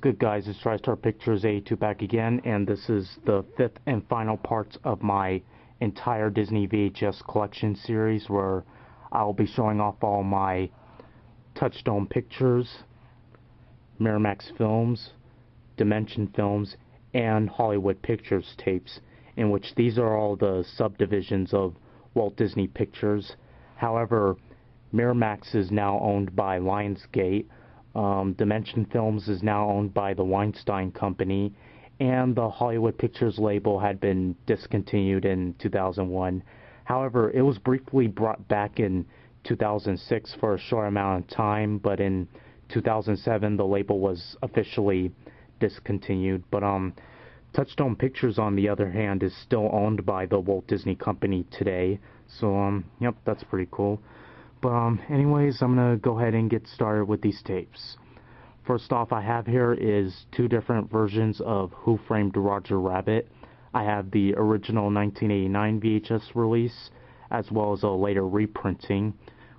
good, guys? It's TriStar Pictures 82 back again, and this is the fifth and final part of my entire Disney VHS collection series, where I'll be showing off all my Touchstone pictures, Miramax films, Dimension films, and Hollywood Pictures tapes, in which these are all the subdivisions of Walt Disney Pictures. However, Miramax is now owned by Lionsgate. Dimension Films is now owned by the Weinstein Company, and the Hollywood Pictures label had been discontinued in 2001. However, it was briefly brought back in 2006 for a short amount of time, but in 2007 the label was officially discontinued. But Touchstone Pictures, on the other hand, is still owned by the Walt Disney Company today. So yep, that's pretty cool. But anyways, I'm gonna go ahead and get started with these tapes. First off, I have here is two different versions of Who Framed Roger Rabbit. I have the original 1989 VHS release, as well as a later reprinting,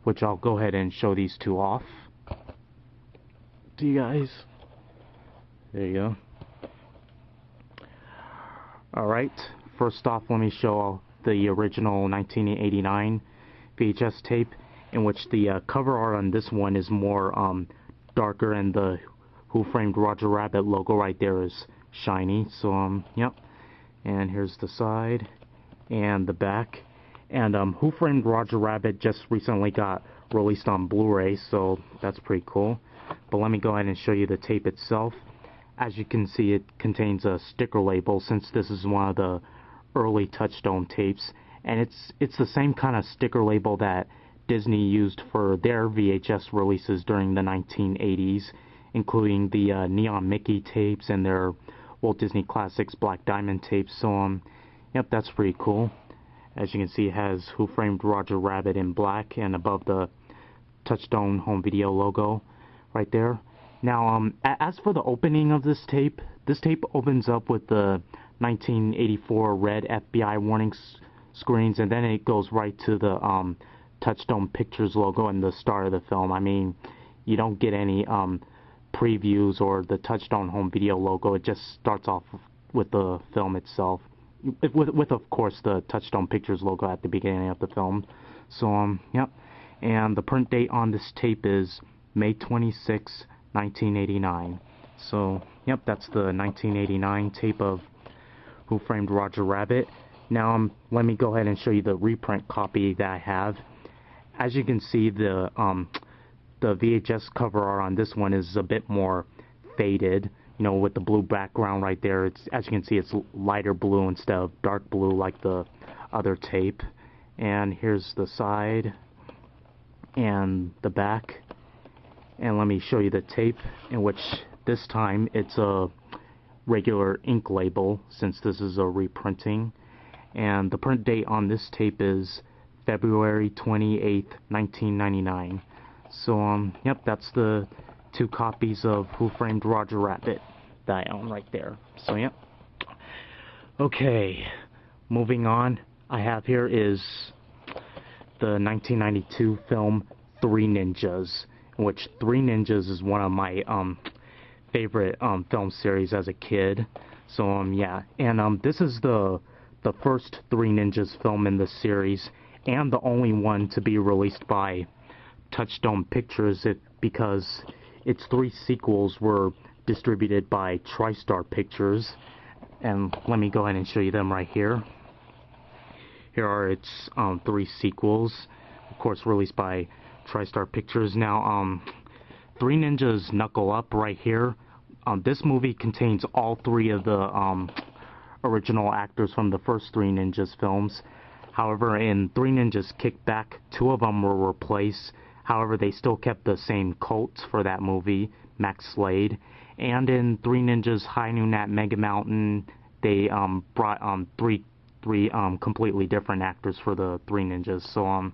which I'll go ahead and show these two off to you guys. There you go. Alright, first off, let me show the original 1989 VHS tape, in which the cover art on this one is more darker, and the Who Framed Roger Rabbit logo right there is shiny. So yep. And here's the side and the back. And Who Framed Roger Rabbit just recently got released on Blu-ray, so that's pretty cool. But let me go ahead and show you the tape itself. As you can see, it contains a sticker label, since this is one of the early Touchstone tapes, and it's the same kind of sticker label that Disney used for their VHS releases during the 1980s, including the Neon Mickey tapes and their Walt Disney Classics Black Diamond tapes. So yep, that's pretty cool. As you can see, it has Who Framed Roger Rabbit in black, and above the Touchstone home video logo right there. Now, as for the opening of this tape opens up with the 1984 red FBI warning screens, and then it goes right to the Touchstone Pictures logo and the start of the film. I mean, you don't get any previews or the Touchstone home video logo. It just starts off with the film itself, with of course the Touchstone Pictures logo at the beginning of the film. So yep. And the print date on this tape is May 26, 1989. So yep, that's the 1989 tape of Who Framed Roger Rabbit. Now let me go ahead and show you the reprint copy that I have. As you can see, the VHS cover art on this one is a bit more faded, you know, with the blue background right there. It's, as you can see, it's lighter blue instead of dark blue like the other tape. And here's the side and the back. And let me show you the tape, in which this time it's a regular ink label, since this is a reprinting. And the print date on this tape is February 28th, 1999. So yep, that's the two copies of Who Framed Roger Rabbit that I own right there. So yep. Okay, moving on, I have here is the 1992 film Three Ninjas, in which Three Ninjas is one of my favorite film series as a kid. So yeah, and this is the first Three Ninjas film in the series, and the only one to be released by Touchstone Pictures, because its three sequels were distributed by TriStar Pictures. And let me go ahead and show you them right here. Here are its three sequels, of course released by TriStar Pictures. Now, Three Ninjas Knuckle Up right here. This movie contains all three of the original actors from the first Three Ninjas films. However, in Three Ninjas Kick Back, two of them were replaced. However, they still kept the same Colts for that movie, Max Slade. And in Three Ninjas High Noon at Mega Mountain, they brought three completely different actors for the Three Ninjas. So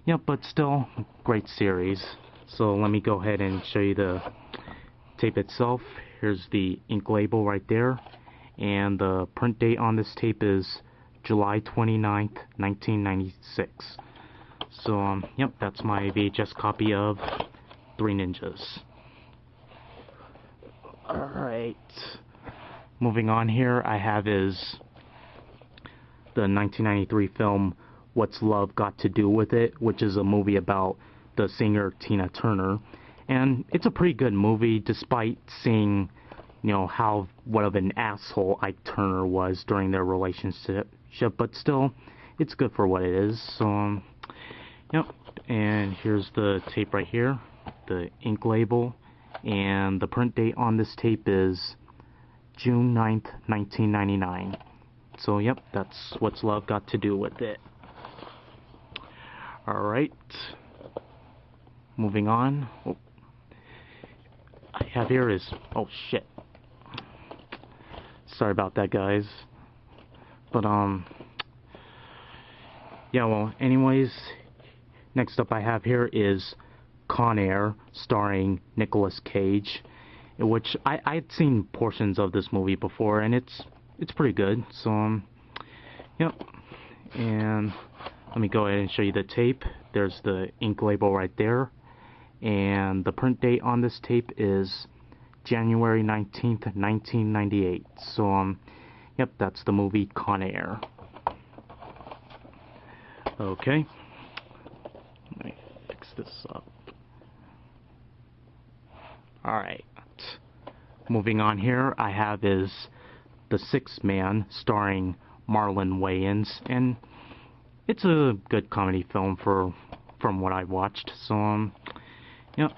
yeah, but still great series. So let me go ahead and show you the tape itself. Here's the ink label right there, and the print date on this tape is July 29th, 1996. So yep, that's my VHS copy of Three Ninjas. Alright. Moving on here, I have is the 1993 film What's Love Got to Do with It, which is a movie about the singer Tina Turner. And it's a pretty good movie, despite seeing, what of an asshole Ike Turner was during their relationship. But still, it's good for what it is. So, yep. And here's the tape right here, the ink label. And the print date on this tape is June 9th, 1999. So, yep, that's What's Love Got to Do with It. Alright. Moving on. Oh. I have here is... Oh, shit. Sorry about that, guys. But, yeah, well, anyways, next up I have here is Conair, starring Nicolas Cage, in which I'd seen portions of this movie before, and it's pretty good. So, yep. And let me go ahead and show you the tape. There's the ink label right there, and the print date on this tape is January 19th, 1998. So, yep, that's the movie Conair. Okay. Let me fix this up. Alright. Moving on here, I have is The Sixth Man, starring Marlon Wayans, and it's a good comedy film from what I watched. So, yep.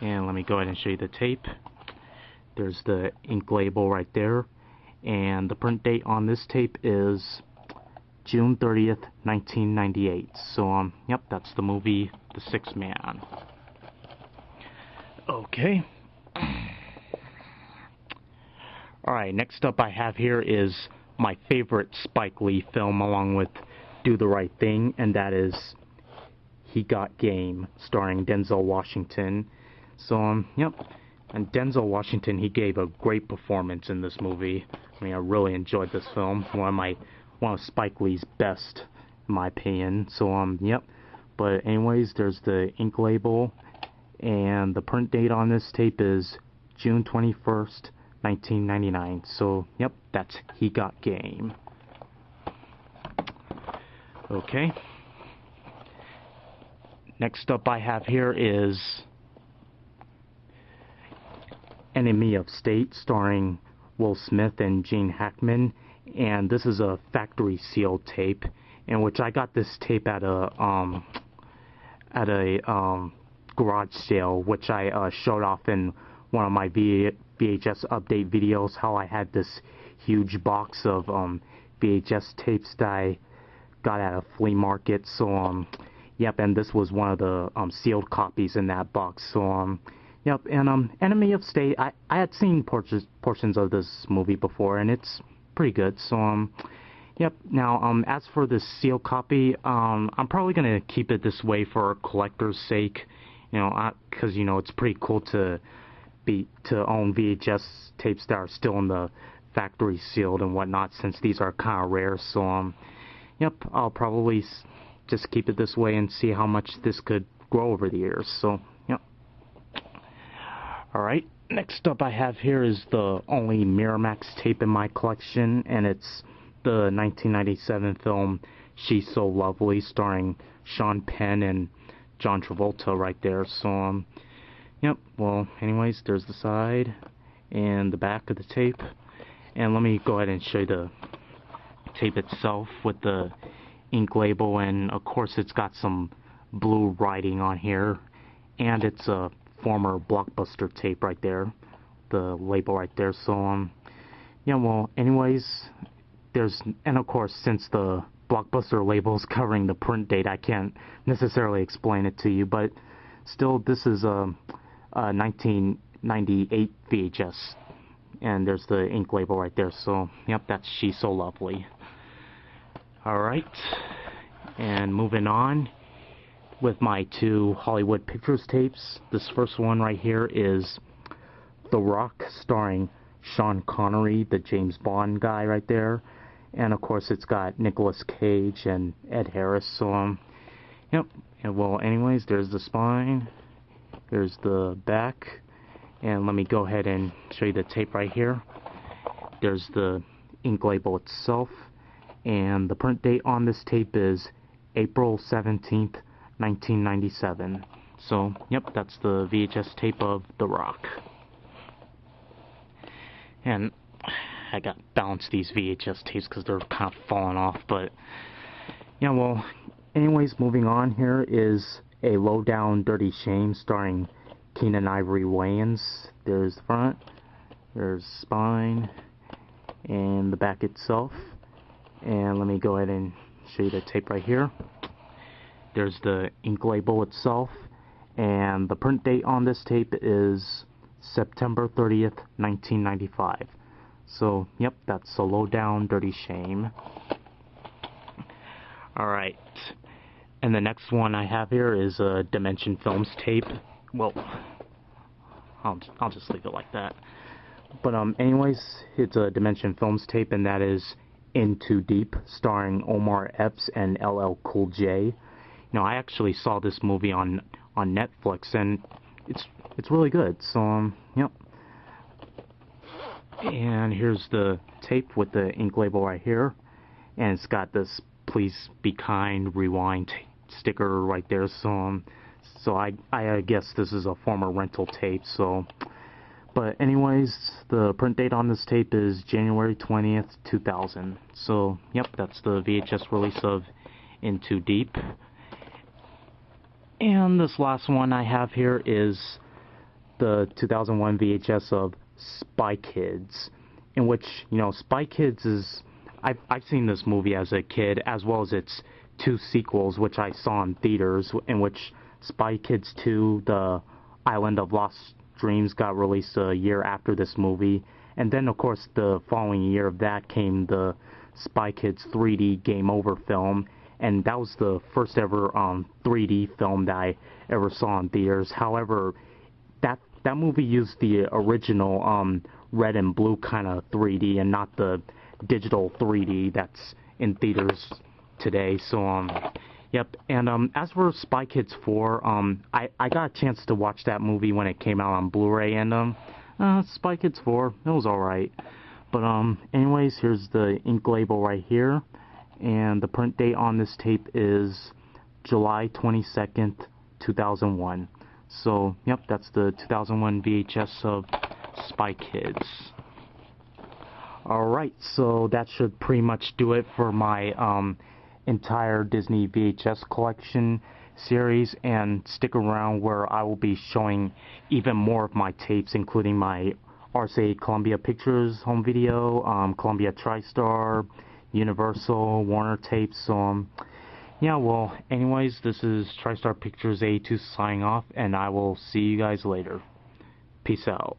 And let me go ahead and show you the tape. There's the ink label right there, and the print date on this tape is June 30th, 1998. So, yep, that's the movie The Sixth Man. Okay. Alright, next up I have here is my favorite Spike Lee film, along with Do the Right Thing, and that is He Got Game, starring Denzel Washington. So, yep. And Denzel Washington, he gave a great performance in this movie. I mean, I really enjoyed this film. One of Spike Lee's best, in my opinion. So, yep. But anyways, there's the ink label, and the print date on this tape is June 21st, 1999. So, yep, that's He Got Game. Okay. Next up I have here is Enemy of State, starring Will Smith and Gene Hackman. And this is a factory sealed tape, in which I got this tape at a garage sale, which I showed off in one of my VHS update videos, how I had this huge box of VHS tapes that I got at a flea market. So yep, and this was one of the sealed copies in that box. So yep, and Enemy of State, I had seen portions of this movie before, and it's pretty good. So yep. Now, as for the sealed copy, I'm probably gonna keep it this way for collector's sake. Because it's pretty cool to own VHS tapes that are still in the factory sealed and whatnot, since these are kind of rare. So, yep, I'll probably just keep it this way and see how much this could grow over the years. So, yep. Alright, next up I have here is the only Miramax tape in my collection, and it's the 1997 film She's So Lovely, starring Sean Penn and John Travolta right there. So, yep, well, anyways, there's the side and the back of the tape. And let me go ahead and show you the tape itself with the ink label, and of course it's got some blue writing on here, and it's a former Blockbuster tape right there, the label right there. So, yeah, well, anyways, and of course, since the Blockbuster label's covering the print date, I can't necessarily explain it to you, but still, this is a 1998 VHS, and there's the ink label right there. So, yep, that's She's So Lovely. Alright, and moving on with my two Hollywood Pictures tapes. This first one right here is The Rock, starring Sean Connery, the James Bond guy right there. And of course it's got Nicolas Cage and Ed Harris. So, yep. And well, anyways, there's the spine. There's the back. And let me go ahead and show you the tape right here. There's the ink label itself, and the print date on this tape is April 17th, 1997. So, yep, that's the VHS tape of The Rock. And I got balanced these VHS tapes because they're kind of falling off, but yeah, well, anyways, moving on, here is A Low Down Dirty Shame starring Keenan Ivory Wayans. There's the front, there's spine, and the back itself. And let me go ahead and show you the tape right here. There's the ink label itself, and the print date on this tape is September 30th, 1995. So, yep, that's A Low Down Dirty Shame. Alright, and the next one I have here is a Dimension Films tape. Well, I'll just leave it like that. But anyways, it's a Dimension Films tape, and that is In Too Deep, starring Omar Epps and LL Cool J. You know, I actually saw this movie on Netflix, and it's really good. So yep. And here's the tape with the ink label right here, and it's got this "Please Be Kind" rewind sticker right there. So I guess this is a former rental tape. So, but anyways, the print date on this tape is January 20th, 2000. So yep, that's the VHS release of In Too Deep. And this last one I have here is the 2001 VHS of Spy Kids, in which, you know, Spy Kids is, I've seen this movie as a kid, as well as its two sequels, which I saw in theaters, in which Spy Kids 2, The Island of Lost Dreams, got released a year after this movie, and then of course the following year of that came the Spy Kids 3D Game Over film, and that was the first ever 3D film that I ever saw in theaters. However, that movie used the original red and blue kind of 3D and not the digital 3D that's in theaters today. So yep. And as for Spy Kids 4, I got a chance to watch that movie when it came out on Blu-ray, and Spy Kids 4, it was alright. But anyways, here's the ink label right here, and the print date on this tape is July 22nd, 2001. So, yep, that's the 2001 VHS of Spy Kids. Alright, so that should pretty much do it for my entire Disney VHS collection series, and stick around where I will be showing even more of my tapes, including my RCA Columbia Pictures home video, Columbia TriStar, Universal, Warner tapes. So yeah, well, anyways, this is TriStar Pictures A2 signing off, and I will see you guys later. Peace out.